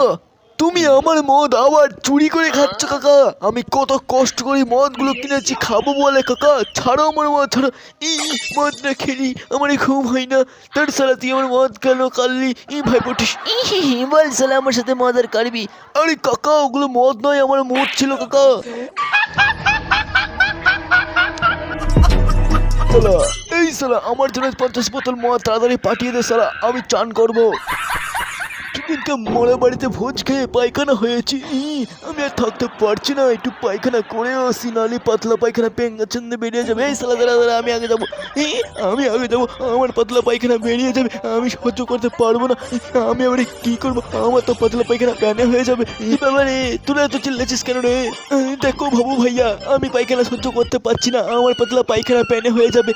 কাকা তুমি আমার মদ আবার চুরি করে খাচ্ছ কাকা। আমি কত কষ্ট করে মদগুলো কিনেছি খাবো বলে কাকা। ছাড়ো আমার মদ ছাড়ো। মদ না খেলি আমার ঘুম হয় না। তার সালা তুই আমার মদ কেন কাটলি ভাই পটিস বল সালা আমার সাথে মদ আর কাটবি। আরে কাকা ওগুলো মদ নয় আমার মদ ছিল কাকা। সালা এই সালা আমার জন্য 50 বোতল মদ তাড়াতাড়ি পাঠিয়ে দে সালা, আমি চান করবো। সেদিনকে মরা বাড়িতে ভোজ খেয়ে পায়খানা হয়েছি, আমি আর থাকতে পারছি না, একটু পায়খানা করে আসি, নালে পাতলা পায়খানা পেঙ্গা চন্দে বেরিয়ে যাবে। এই সালা দাঁড়া দাঁড়া আমি আগে যাবো, আমি আগে যাবো, আমার পাতলা পায়খানা বেরিয়ে যাবে, আমি সহ্য করতে পারবো না। আমি এবার কি করবো, আমার তো পাতলা পায়খানা প্যানে হয়ে যাবে। বাবারে তোরা এত চিল্লাছিস কেন রে? দেখো বাবু ভাইয়া আমি পায়খানা সহ্য করতে পারছি না, আমার পাতলা পায়খানা প্যানে হয়ে যাবে।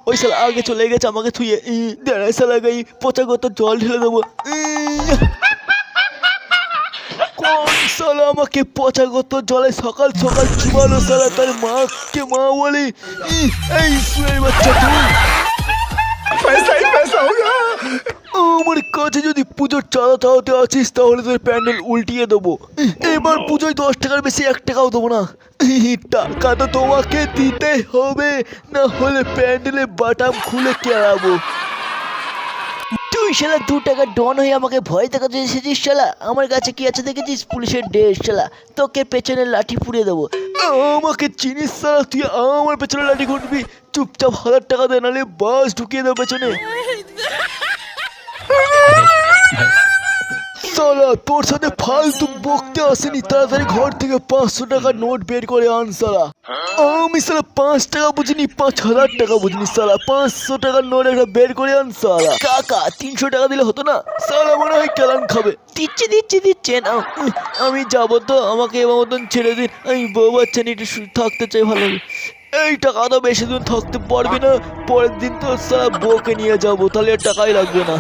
ওই সালা আগে চলে গেছে আমাকে থুয়ে, দেড়াই সালা গাই পচা গত জল ঢেলে দেবো। কোন সালা আমাকে পচাগত জলে সকাল সকাল চুবালো সালা, তার মাকে মা বলি এই শুয়ে বাচ্চা তুই আমার কাছে যদি পুজোর চাঁদা চাওয়াতে আছিস তাহলে তোর প্যান্ডেল উল্টিয়ে দেবো। এবার পুজোয় 10 টাকার বেশি 1 টাকাও দেবো না। টাকা তো তোমাকে দিতে হবে, না হলে প্যান্ডেলে বাটাম খুলে কেড়াবো। তুই শালা 2 টাকা ডন হয়ে আমাকে ভয় দেখাতে এসেছিস শালা। আমার কাছে কি আছে দেখেছিস? পুলিশের ড্রেস শালা, তোকে পেছনে লাঠি পুড়িয়ে দেবো। আমাকে চিনিস শালা, তুই আমার পেছনে লাঠি ঘুরবি? চুপচাপ 1000 টাকা দে, নাহলে বাস ঢুকিয়ে দেবো পেছনে। শালা তোর সাথে ফালতু বকতে আসেনি, তাড়াতাড়ি ঘর থেকে 500 টাকার নোট বের করে আন শালা। আমি শালা 5 টাকা বুঝিনি, 5000 টাকা বুঝিনি শালা, 500 টাকার নোট একটা বের করে আন শালা। কাকা 300 টাকা দিলে হতো না? শালা মনে হয় কেলান খাবে। দিচ্ছে না, আমি যাবো তো, আমাকে এবার মতন ছেড়ে দিন, আমি বউ বাচ্চা নিয়ে একটু থাকতে চাই ভালো। এই টাকা তো বেশি দিন থাকতে পারবি না, পরের দিন তো শালা বউকে নিয়ে যাবো, তাহলে আর টাকাই লাগবে না।